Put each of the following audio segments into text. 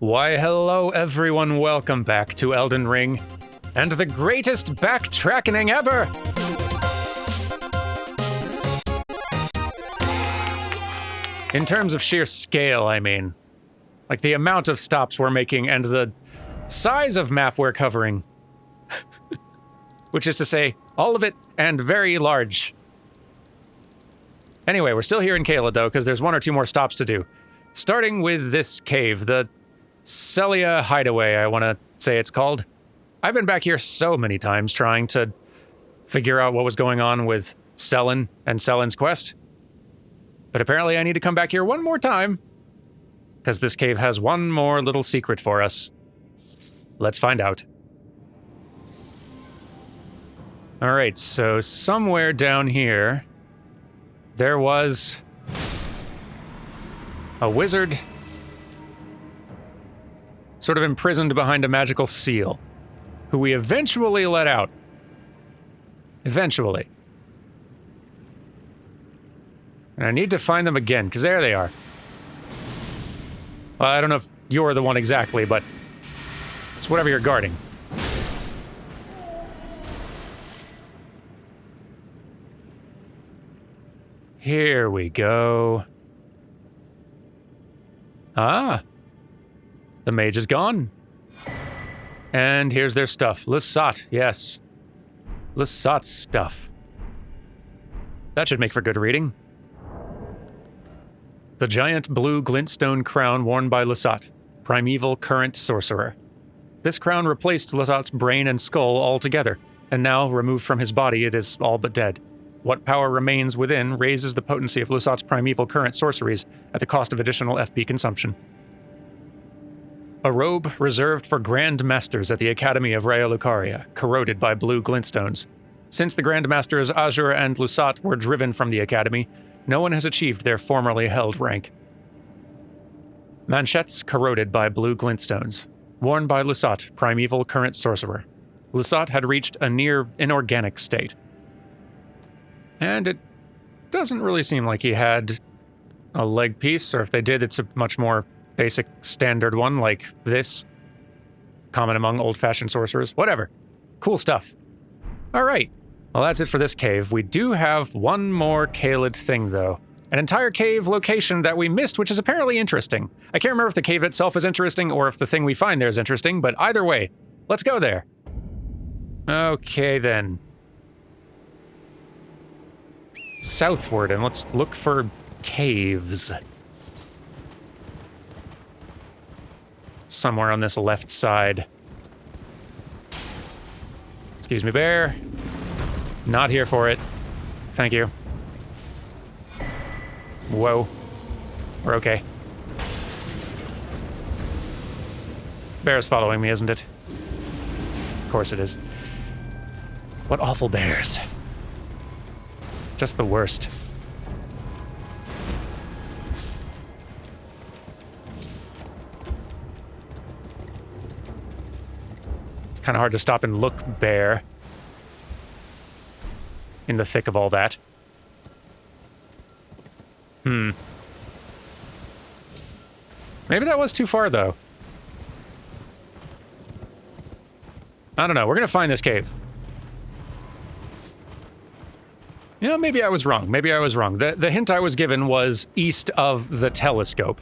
Why, hello everyone, welcome back to Elden Ring, and the greatest backtrackening ever! In terms of sheer scale, I mean. Like the amount of stops we're making and the size of map we're covering. Which is to say, all of it and very large. Anyway, we're still here in Kayla though, because there's one or two more stops to do. Starting with this cave, the Celia Hideaway, I want to say it's called. I've been back here so many times trying to figure out what was going on with Selen and Selen's quest. But apparently I need to come back here one more time, because this cave has one more little secret for us. Let's find out. Alright, so somewhere down here, there was a wizard sort of imprisoned behind a magical seal, who we eventually let out. Eventually. And I need to find them again, because there they are. Well, I don't know if you're the one exactly, but it's whatever you're guarding. Here we go. Ah. The mage is gone. And here's their stuff. Lusat, yes. Lusat's stuff. That should make for good reading. The giant blue glintstone crown worn by Lusat, primeval current sorcerer. This crown replaced Lusat's brain and skull altogether, and now, removed from his body, it is all but dead. What power remains within raises the potency of Lusat's primeval current sorceries at the cost of additional FP consumption. A robe reserved for Grand Masters at the Academy of Raya Lucaria, corroded by blue glintstones. Since the Grand Masters Azure and Lusat were driven from the Academy, no one has achieved their formerly held rank. Manchettes corroded by blue glintstones, worn by Lusat, primeval current sorcerer. Lusat had reached a near inorganic state. And it doesn't really seem like he had a leg piece, or if they did, it's a much more basic standard one like this. Common among old-fashioned sorcerers. Whatever. Cool stuff. Alright. Well, that's it for this cave. We do have one more Caelid thing, though. An entire cave location that we missed, which is apparently interesting. I can't remember if the cave itself is interesting or if the thing we find there is interesting, but either way, let's go there. Okay, then. Southward, and let's look for caves. Somewhere on this left side. Excuse me, bear. Not here for it. Thank you. Whoa. We're okay. Bear's following me, isn't it? Of course it is. What awful bears. Just the worst. It's kind of hard to stop and look, bear. In the thick of all that. Maybe that was too far, though. I don't know. We're gonna find this cave. You know, maybe I was wrong. Maybe I was wrong. The hint I was given was east of the telescope,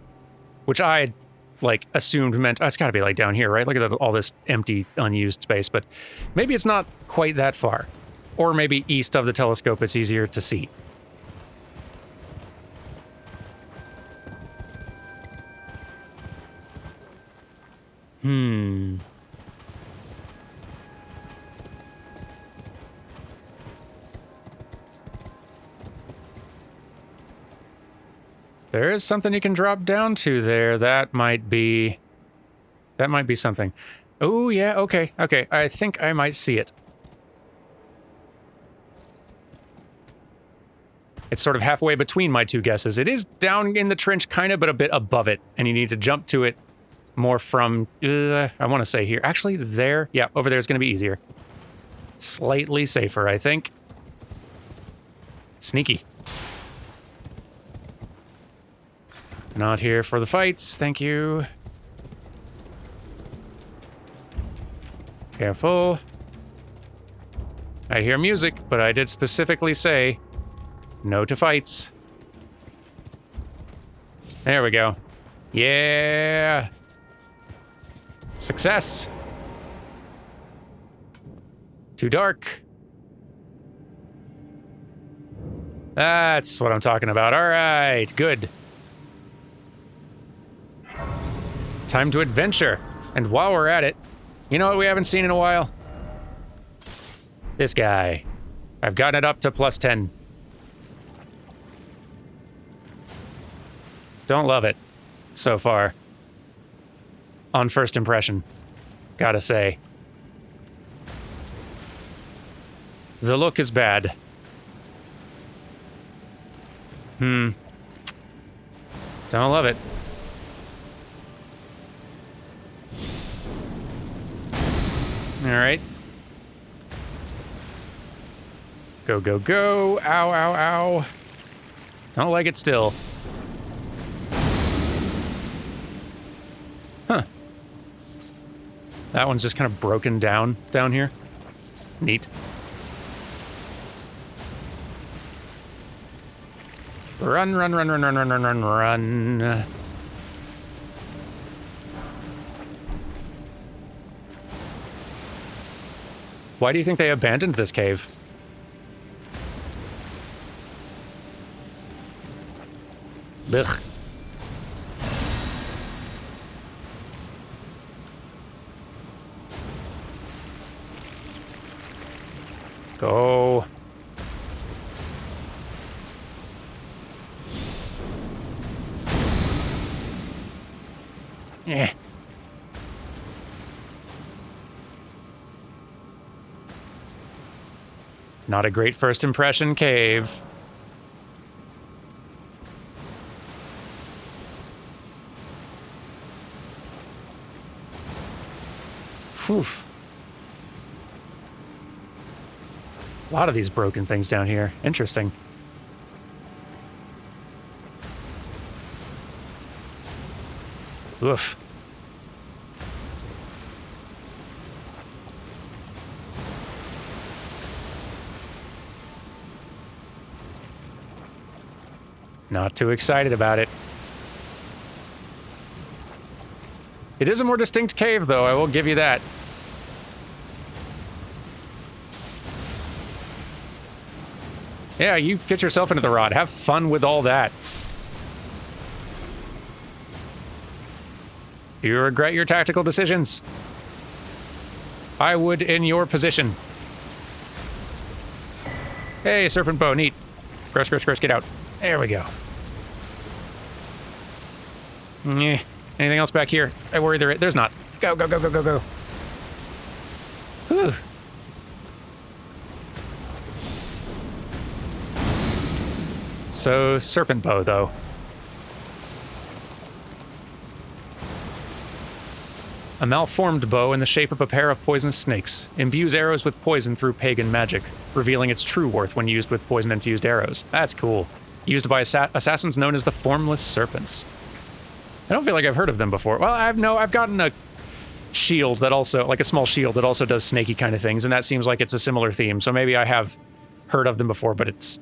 which I, like, assumed meant, oh, it's gotta be, like, down here, right? Look at all this empty, unused space, but maybe it's not quite that far. Or maybe east of the telescope it's easier to see. There is something you can drop down to there. That might be something. Oh, yeah, okay. I think I might see it. It's sort of halfway between my two guesses. It is down in the trench, kind of, but a bit above it. And you need to jump to it more from, I want to say here. Actually, there. Yeah, over there is going to be easier. Slightly safer, I think. Sneaky. Not here for the fights, thank you. Careful. I hear music, but I did specifically say no to fights. There we go. Yeah! Success! Too dark. That's what I'm talking about. All right, good. Time to adventure. And while we're at it, you know what we haven't seen in a while? This guy. I've gotten it up to +10. Don't love it so far. On first impression, gotta say. The look is bad. Don't love it. All right. Go, go, go. Ow, ow, ow. Don't like it still. Huh. That one's just kind of broken down here. Neat. Run, run, run, run, run, run, run, run, run. Why do you think they abandoned this cave? Ugh. Go. Yeah. Not a great first impression cave. Phew. A lot of these broken things down here. Interesting. Oof. Not too excited about it. It is a more distinct cave, though, I will give you that. Yeah, you get yourself into the rod. Have fun with all that. Do you regret your tactical decisions? I would in your position. Hey, serpent bow, neat. Gross, gross, gross, get out. There we go. Yeah. Anything else back here? I worry there's not. Go, go, go, go, go, go. Whew. So, serpent bow, though. A malformed bow in the shape of a pair of poisonous snakes imbues arrows with poison through pagan magic, revealing its true worth when used with poison-infused arrows. That's cool. Used by assassins known as the Formless Serpents. I don't feel like I've heard of them before. Well, I've gotten a shield that also, like a small shield that also does snaky kind of things, and that seems like it's a similar theme, so maybe I have heard of them before, but it's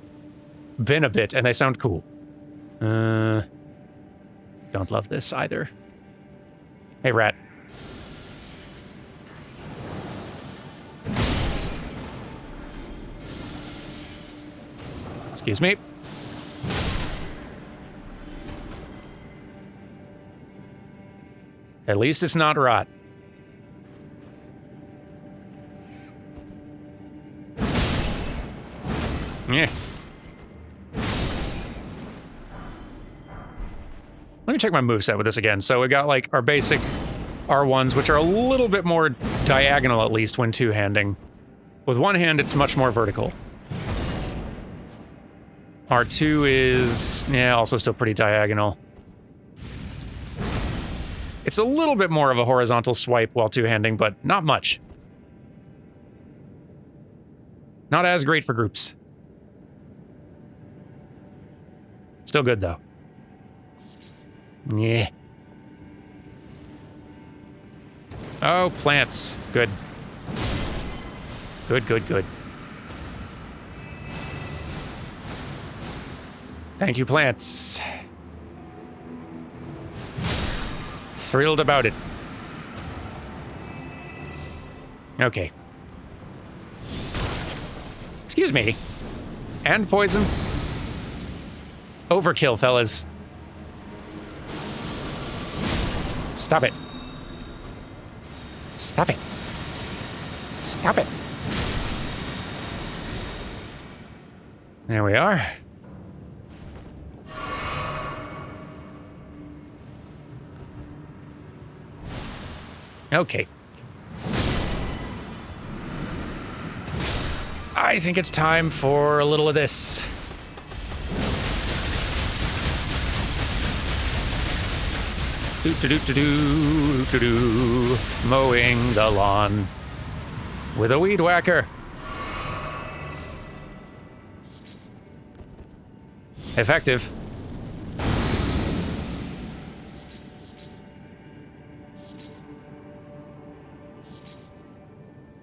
been a bit, and they sound cool. Don't love this either. Hey, rat. Excuse me. At least it's not rot. Yeah. Let me check my moveset with this again. So we got like our basic R1s, which are a little bit more diagonal at least when two-handing. With one hand, it's much more vertical. R2 is, yeah, also still pretty diagonal. It's a little bit more of a horizontal swipe while two-handing, but not much. Not as great for groups. Still good, though. Yeah. Oh, plants. Good. Good, good, good. Thank you, plants. Thrilled about it. Okay. Excuse me. And poison. Overkill, fellas. Stop it. Stop it. Stop it. There we are. Okay. I think it's time for a little of this. Do-do-do-do-do-do-do. Mowing the lawn with a weed whacker. Effective.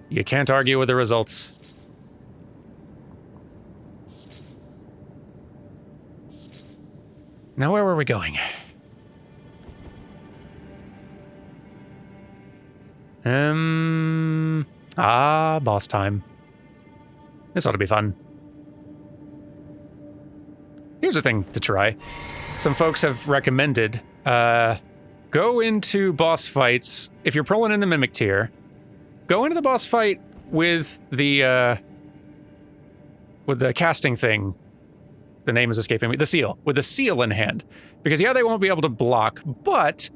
You can't argue with the results. Now, where were we going? Boss time. This ought to be fun. Here's a thing to try. Some folks have recommended, go into boss fights, if you're pulling in the Mimic tier, go into the boss fight with the casting thing. The name is escaping me. The seal. With the seal in hand. Because, yeah, they won't be able to block, but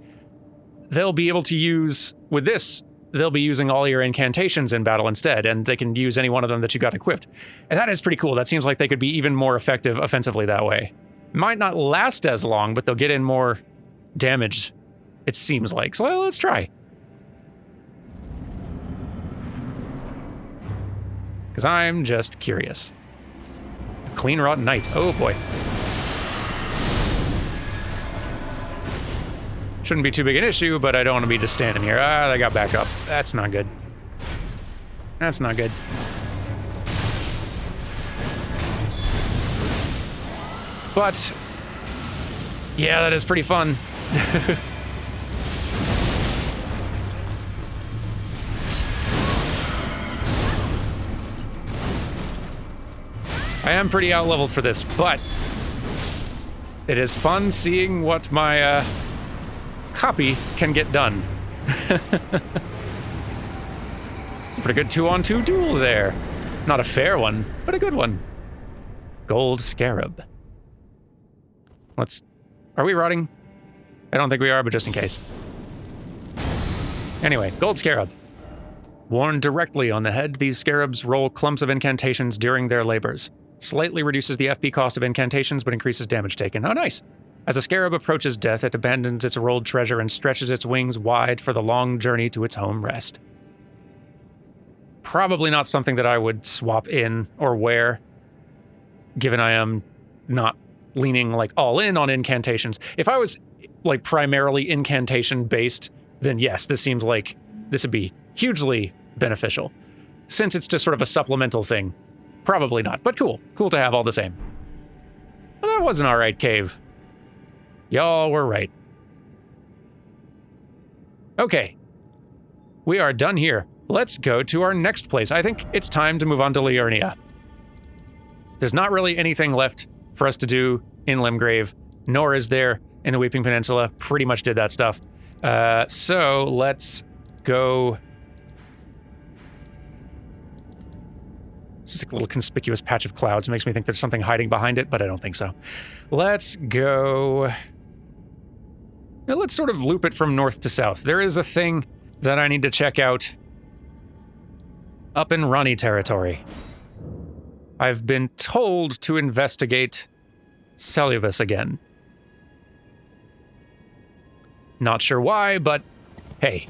they'll be able to use, with this, they'll be using all your incantations in battle instead, and they can use any one of them that you got equipped. And that is pretty cool. That seems like they could be even more effective offensively that way. Might not last as long, but they'll get in more damage, it seems like. So let's try. Because I'm just curious. Clean Rotten Knight. Oh boy. Shouldn't be too big an issue, but I don't want to be just standing here. Ah, they got back up. That's not good. That's not good. But, yeah, that is pretty fun. I am pretty out-leveled for this, but it is fun seeing what my copy can get done. It's a pretty good 2-on-2 duel there. Not a fair one, but a good one. Gold Scarab. Are we rotting? I don't think we are, but just in case. Anyway, Gold Scarab. Worn directly on the head, these scarabs roll clumps of incantations during their labors. Slightly reduces the FP cost of incantations, but increases damage taken. Oh, nice. As a scarab approaches death, it abandons its rolled treasure and stretches its wings wide for the long journey to its home rest. Probably not something that I would swap in or wear, given I am not leaning, like, all in on incantations. If I was, like, primarily incantation-based, then yes, this seems like this would be hugely beneficial. Since it's just sort of a supplemental thing, probably not, but cool. Cool to have all the same. Well, that was an alright cave. Y'all were right. Okay. We are done here. Let's go to our next place. I think it's time to move on to Liurnia. There's not really anything left for us to do in Limgrave, nor is there in the Weeping Peninsula. Pretty much did that stuff. So let's go. It's just a little conspicuous patch of clouds. It makes me think there's something hiding behind it, but I don't think so. Let's go. Now let's sort of loop it from north to south. There is a thing that I need to check out up in Ronnie territory. I've been told to investigate Celubus again. Not sure why, but hey,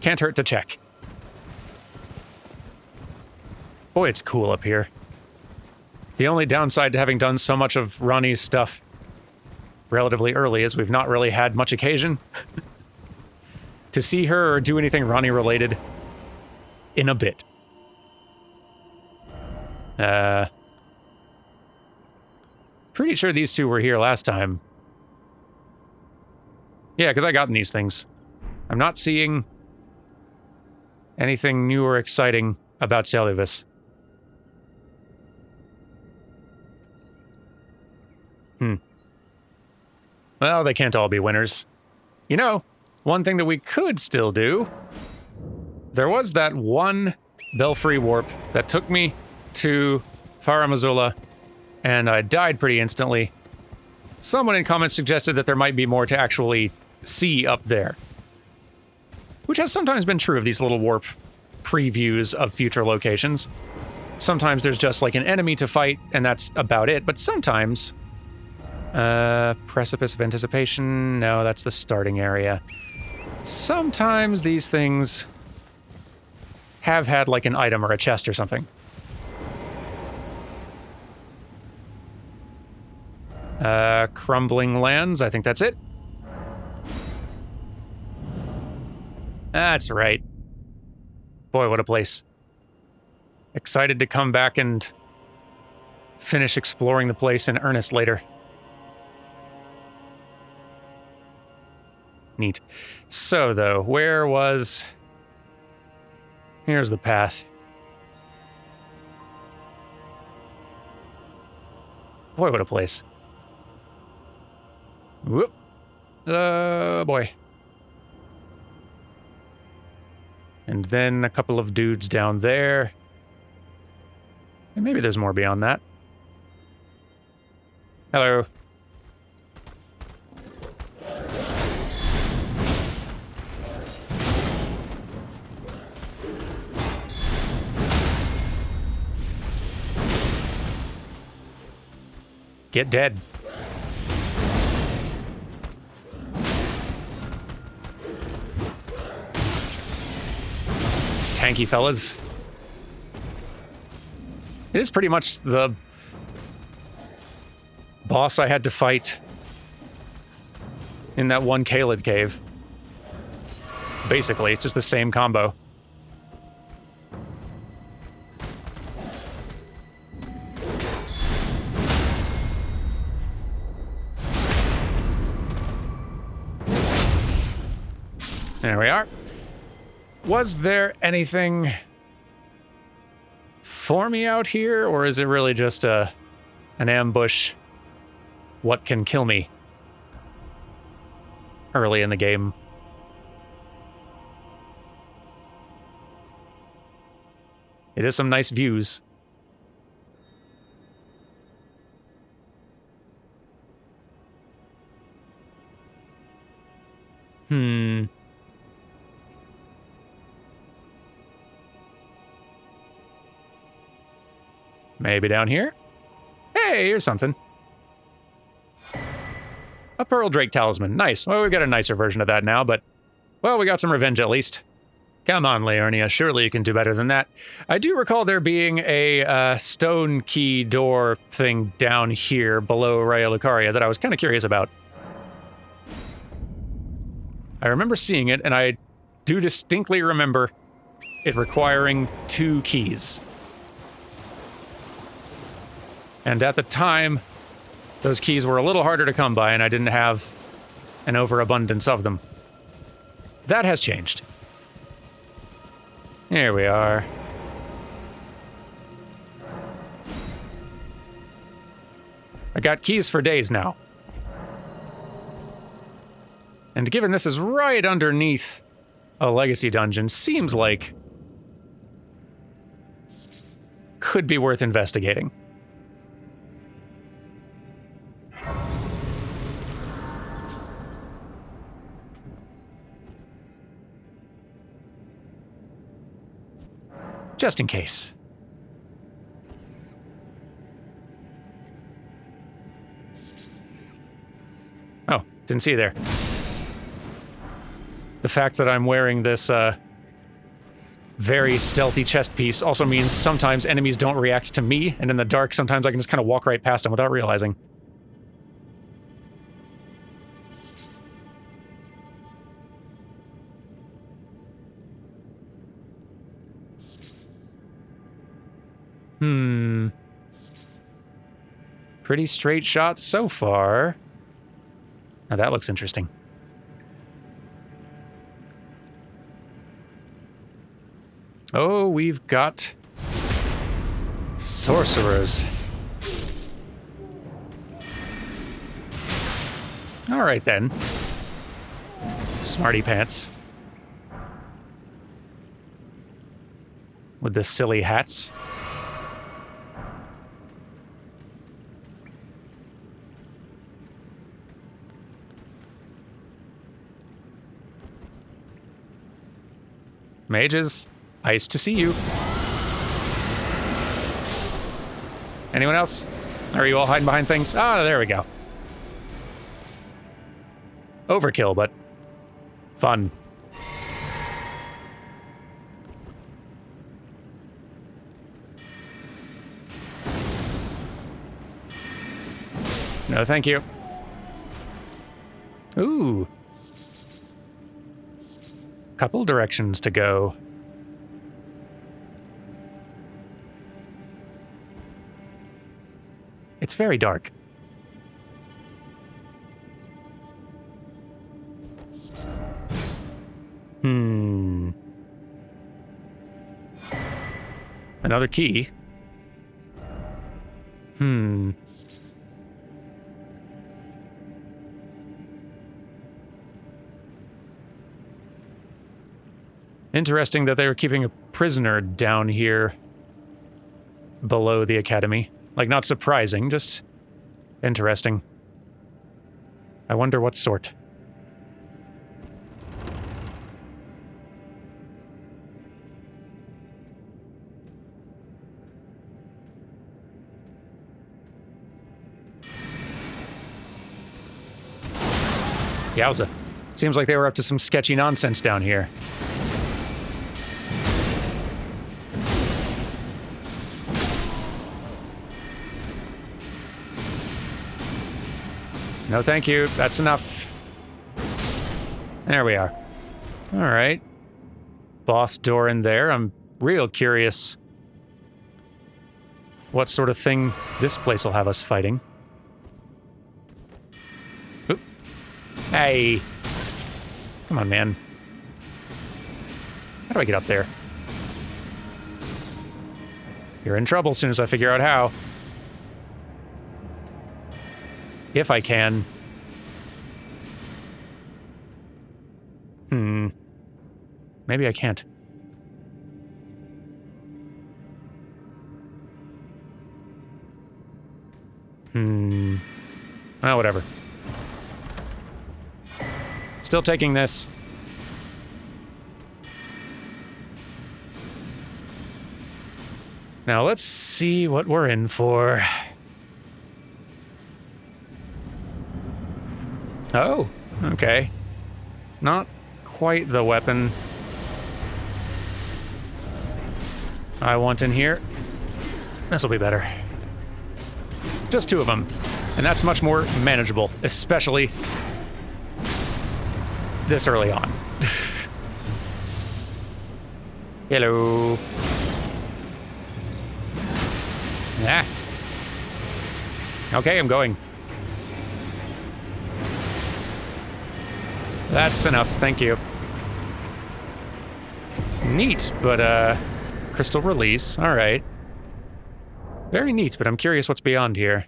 can't hurt to check. Boy, it's cool up here. The only downside to having done so much of Ronnie's stuff relatively early is we've not really had much occasion to see her or do anything Ronnie related in a bit. Pretty sure these two were here last time. Yeah, because I gotten these things. I'm not seeing anything new or exciting about Celluvis. Well, they can't all be winners. You know, one thing that we could still do... There was that one Belfry warp that took me to Faramazula, and I died pretty instantly. Someone in comments suggested that there might be more to actually see up there. Which has sometimes been true of these little warp previews of future locations. Sometimes there's just like an enemy to fight, and that's about it, but sometimes... Precipice of Anticipation? No, that's the starting area. Sometimes these things have had like an item or a chest or something. Crumbling Lands, I think that's it. That's right. Boy, what a place. Excited to come back and finish exploring the place in earnest later. Neat. So, though, where was... Here's the path. Boy, what a place. Whoop. Boy. And then a couple of dudes down there. And maybe there's more beyond that. Hello. Get dead. Tanky fellas. It is pretty much the boss I had to fight in that one Kaled cave. Basically, it's just the same combo. There we are. Was there anything for me out here, or is it really just an ambush? What can kill me early in the game? It is some nice views. Maybe down here? Hey, here's something. A Pearl Drake Talisman. Nice. Well, we've got a nicer version of that now, but... Well, we got some revenge at least. Come on, Leonia. Surely you can do better than that. I do recall there being a stone key door thing down here below Raya Lucaria that I was kind of curious about. I remember seeing it, and I do distinctly remember it requiring 2 keys. And at the time, those keys were a little harder to come by, and I didn't have an overabundance of them. That has changed. Here we are. I got keys for days now. And given this is right underneath a legacy dungeon, seems like could be worth investigating. Just in case. Oh, didn't see you there. The fact that I'm wearing this, very stealthy chest piece also means sometimes enemies don't react to me, and in the dark, sometimes I can just kind of walk right past them without realizing. Pretty straight shot so far. Now that looks interesting. Oh, we've got sorcerers. All right then. Smarty pants. With the silly hats. Mages, nice to see you. Anyone else? Are you all hiding behind things? Ah, there we go. Overkill, but fun. No, thank you. Ooh. Couple directions to go. It's very dark. Another key. Interesting that they were keeping a prisoner down here below the academy. Like, not surprising, just interesting. I wonder what sort. Yowza. Seems like they were up to some sketchy nonsense down here. No, thank you. That's enough. There we are. All right. Boss door in there. I'm real curious what sort of thing this place will have us fighting. Oop. Hey. Come on, man. How do I get up there? You're in trouble as soon as I figure out how. If I can. Maybe I can't. Well, whatever. Still taking this. Now let's see what we're in for. Oh, okay. Not quite the weapon I want in here. This'll be better. Just two of them, and that's much more manageable, especially this early on. Hello. Ah. Okay, I'm going. That's enough, thank you. Neat, but crystal release, all right. Very neat, but I'm curious what's beyond here.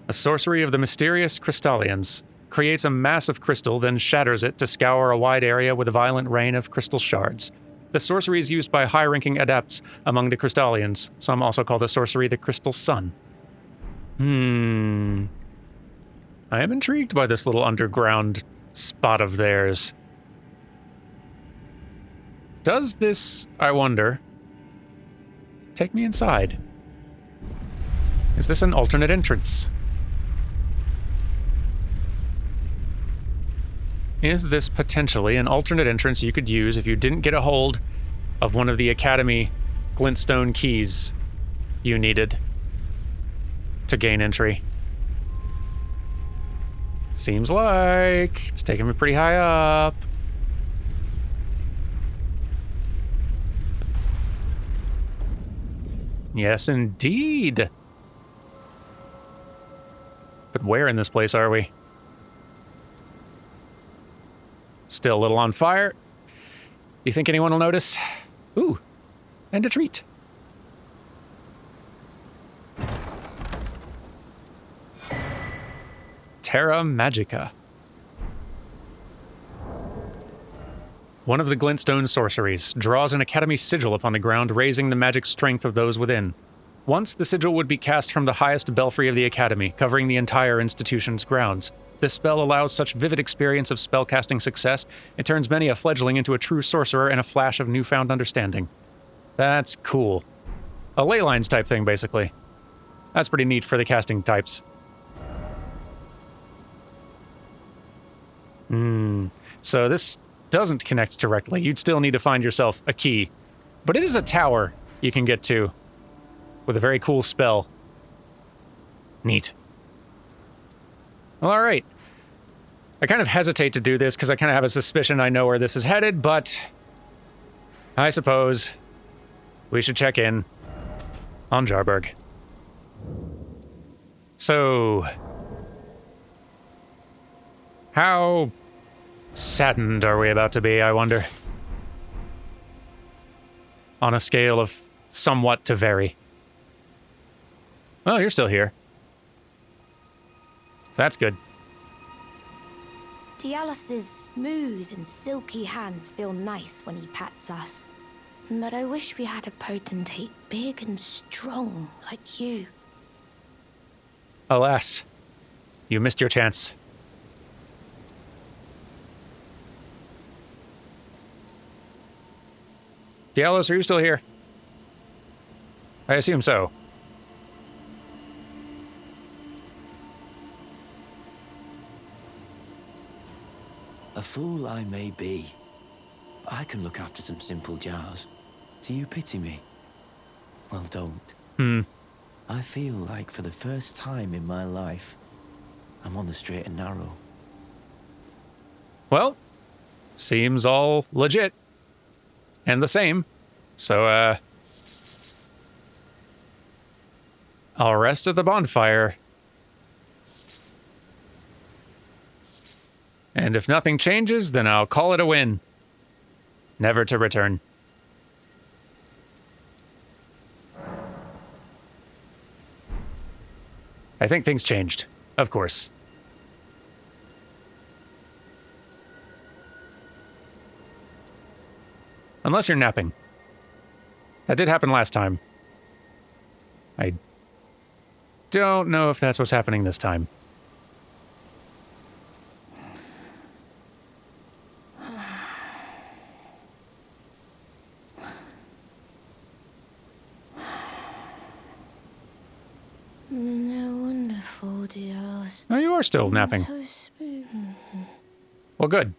A sorcery of the mysterious Crystallians. Creates a massive crystal, then shatters it to scour a wide area with a violent rain of crystal shards. The sorcery is used by high-ranking adepts among the Crystallians. Some also call the sorcery the Crystal Sun. I am intrigued by this little underground spot of theirs. Does this, I wonder, take me inside? Is this an alternate entrance? Is this potentially an alternate entrance you could use if you didn't get a hold of one of the Academy glintstone keys you needed to gain entry? Seems like it's taking me pretty high up. Yes, indeed. Where in this place are we? Still a little on fire. You think anyone will notice? Ooh, and a treat. Terra Magica. One of the glintstone sorceries draws an academy sigil upon the ground, raising the magic strength of those within. Once, the sigil would be cast from the highest belfry of the academy, covering the entire institution's grounds. This spell allows such vivid experience of spellcasting success, it turns many a fledgling into a true sorcerer in a flash of newfound understanding. That's cool. A ley lines type thing, basically. That's pretty neat for the casting types. So this doesn't connect directly. You'd still need to find yourself a key. But it is a tower you can get to with a very cool spell. Neat. Well, all right. I kind of hesitate to do this because I kind of have a suspicion I know where this is headed, but I suppose we should check in on Jarburg. So, how saddened are we about to be, I wonder? On a scale of somewhat to very. Well, you're still here. That's good. Dialus's smooth and silky hands feel nice when he pats us. But I wish we had a potentate big and strong like you. Alas, you missed your chance. Dialos, are you still here? I assume so. A fool I may be, but I can look after some simple jars. Do you pity me? Well, don't. I feel like for the first time in my life, I'm on the straight and narrow. Well, seems all legit. And the same. So, I'll rest at the bonfire. And if nothing changes, then I'll call it a win. Never to return. I think things changed, of course. Unless you're napping. That did happen last time. I don't know if that's what's happening this time. No wonderful, Dialos. Oh, you are still napping. So smooth. Well, good.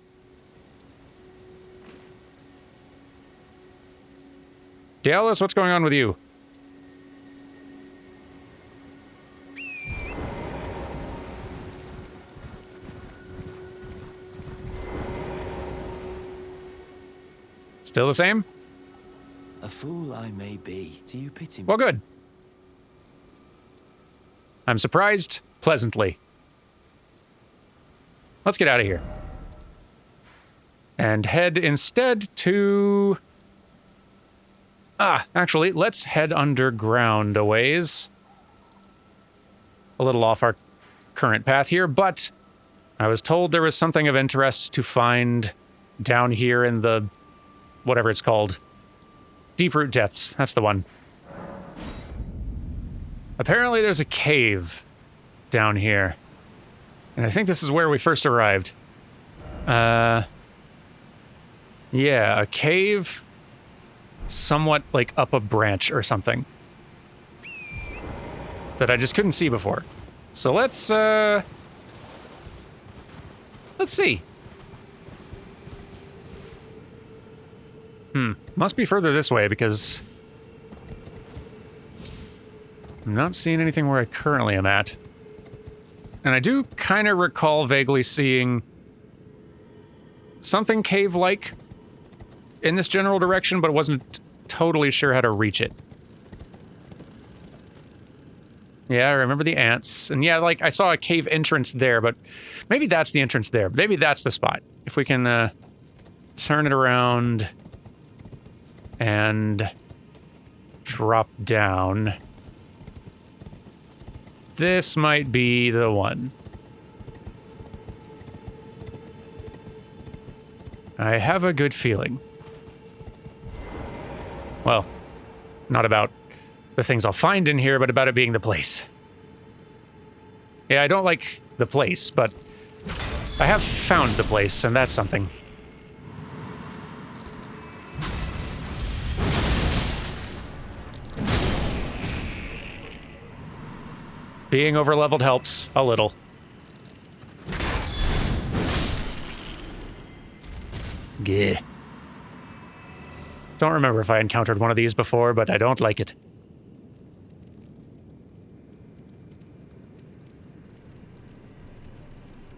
Dialos, what's going on with you? Still the same? A fool I may be. Do you pity me? Well, good. I'm surprised pleasantly. Let's get out of here. And head instead to... actually, let's head underground a ways. A little off our current path here, but I was told there was something of interest to find down here in the... whatever it's called. Deep Root Depths, that's the one. Apparently there's a cave down here. And I think this is where we first arrived. Yeah, a cave somewhat like up a branch or something that I just couldn't see before. So let's see. Must be further this way because I'm not seeing anything where I currently am at. And I do kind of recall vaguely seeing something cave-like in this general direction, but wasn't totally sure how to reach it. Yeah, I remember the ants. And yeah, like, I saw a cave entrance there, but maybe that's the entrance there. Maybe that's the spot. If we can, turn it around and drop down. This might be the one. I have a good feeling. Well, not about the things I'll find in here, but about it being the place. Yeah, I don't like the place, but I have found the place, and that's something. Being overleveled helps a little. Gah. Don't remember if I encountered one of these before, but I don't like it.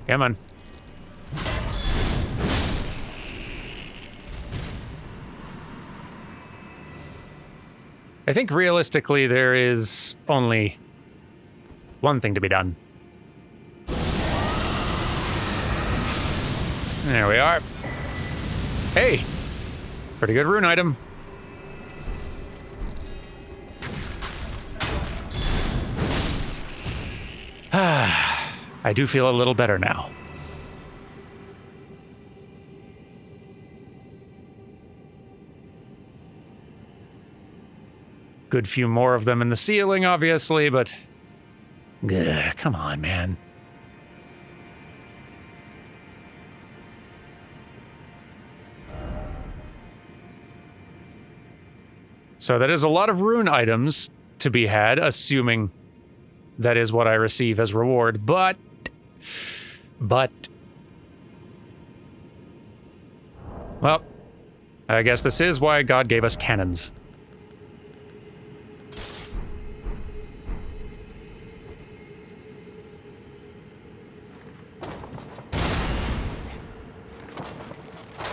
Come on. I think realistically there is only one thing to be done. There we are. Hey! Pretty good rune item. I do feel a little better now. Good few more of them in the ceiling, obviously, but... Ugh, come on, man. So that is a lot of rune items to be had, assuming that is what I receive as reward, but... Well, I guess this is why God gave us cannons.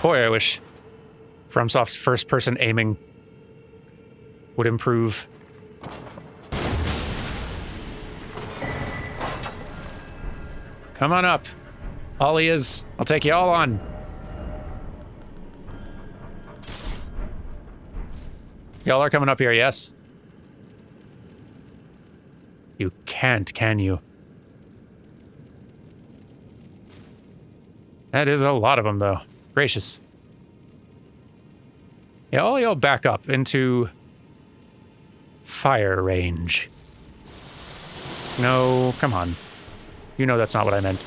Boy, I wish FromSoft's first-person aiming would improve. Come on up. Ollie is. I'll take you all on. Y'all are coming up here, yes? You can't, can you? That is a lot of them, though. Gracious. Yeah, all y'all back up into fire range. No, come on. You know that's not what I meant.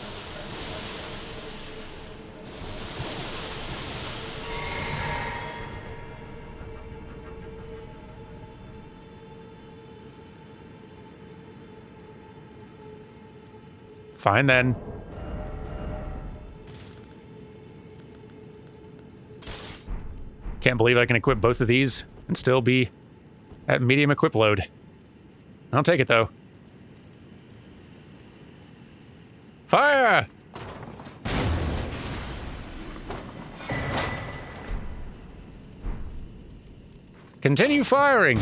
Fine then. Can't believe I can equip both of these and still be at medium equip load. I'll take it though. Fire! Continue firing!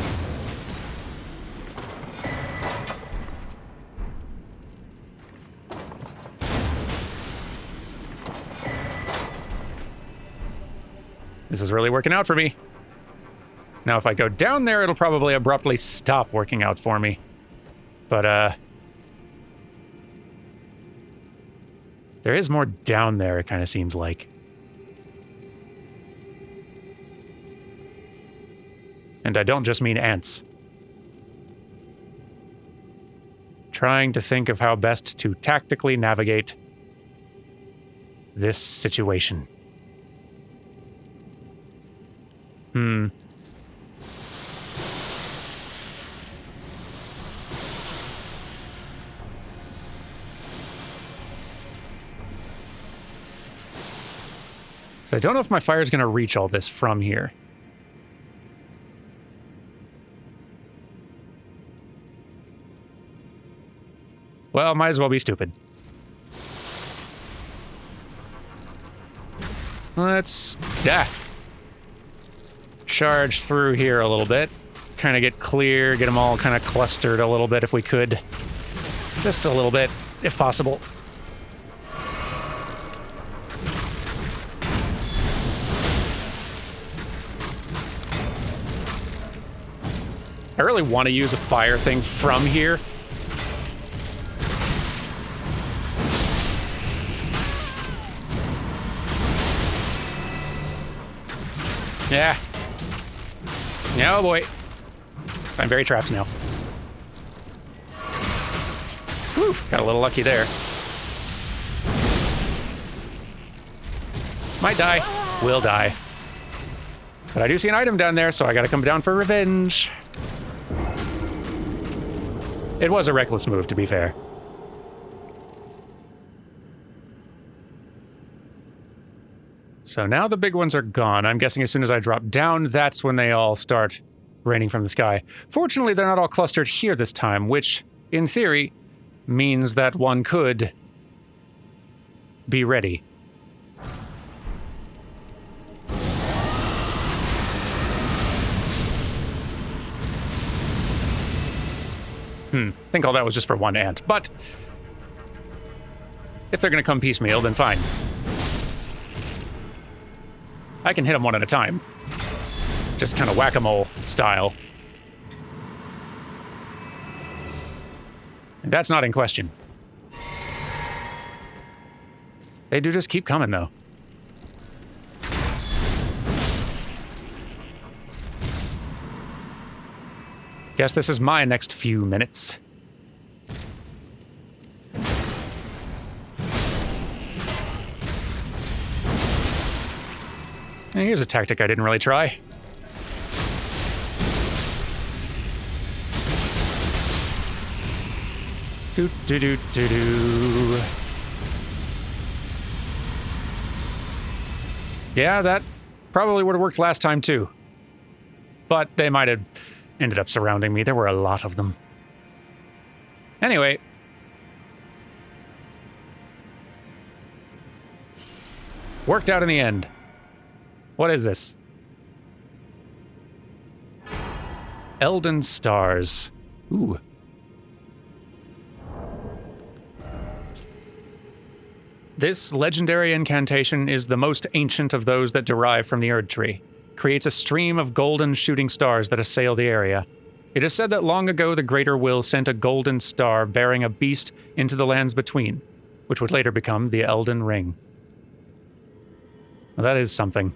This is really working out for me. Now, if I go down there, it'll probably abruptly stop working out for me. But, there is more down there, it kind of seems like. And I don't just mean ants. Trying to think of how best to tactically navigate this situation. So I don't know if my fire is going to reach all this from here. Well, might as well be stupid. Let's charge through here a little bit. kind of get clear, get them all kind of clustered a little bit if we could. Just a little bit, if possible. I really want to use a fire thing from here. Yeah. Oh boy. I'm very trapped now. Whew, got a little lucky there. Might die. Will die. But I do see an item down there, so I gotta come down for revenge. It was a reckless move, to be fair. So now the big ones are gone. I'm guessing as soon as I drop down, that's when they all start raining from the sky. Fortunately, they're not all clustered here this time, which, in theory, means that one could be ready. I think all that was just for one ant, but if they're gonna come piecemeal, then fine. I can hit them one at a time. Just kind of whack-a-mole style. That's not in question. They do just keep coming, though. Guess this is my next few minutes. And here's a tactic I didn't really try. Do do do do do. Yeah, that probably would have worked last time too. But they might have ended up surrounding me. There were a lot of them. Anyway. Worked out in the end. What is this? Elden stars. Ooh. This legendary incantation is the most ancient of those that derive from the Erd Tree. Creates a stream of golden shooting stars that assail the area. It is said that long ago the Greater Will sent a golden star bearing a beast into the lands between, which would later become the Elden Ring. Well, that is something.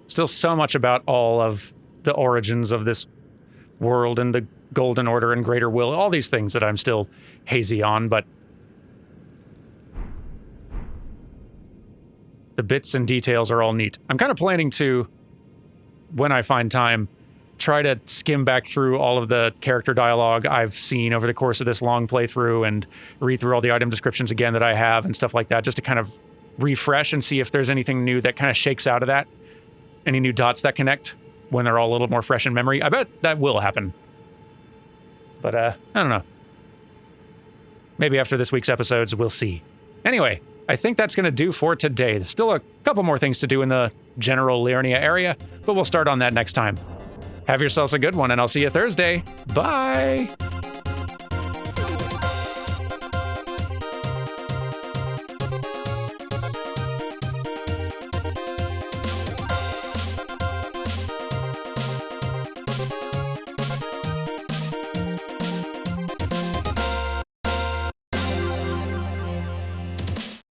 Still so much about all of the origins of this world and the Golden Order and Greater Will, all these things that I'm still hazy on, but the bits and details are all neat. I'm kind of planning to, when I find time, try to skim back through all of the character dialogue I've seen over the course of this long playthrough and read through all the item descriptions again that I have and stuff like that, just to kind of refresh and see if there's anything new that kind of shakes out of that. Any new dots that connect when they're all a little more fresh in memory. I bet that will happen. But, I don't know. Maybe after this week's episodes, we'll see. Anyway, I think that's going to do for today. There's still a couple more things to do in the general Liurnia area, but we'll start on that next time. Have yourselves a good one, and I'll see you Thursday. Bye!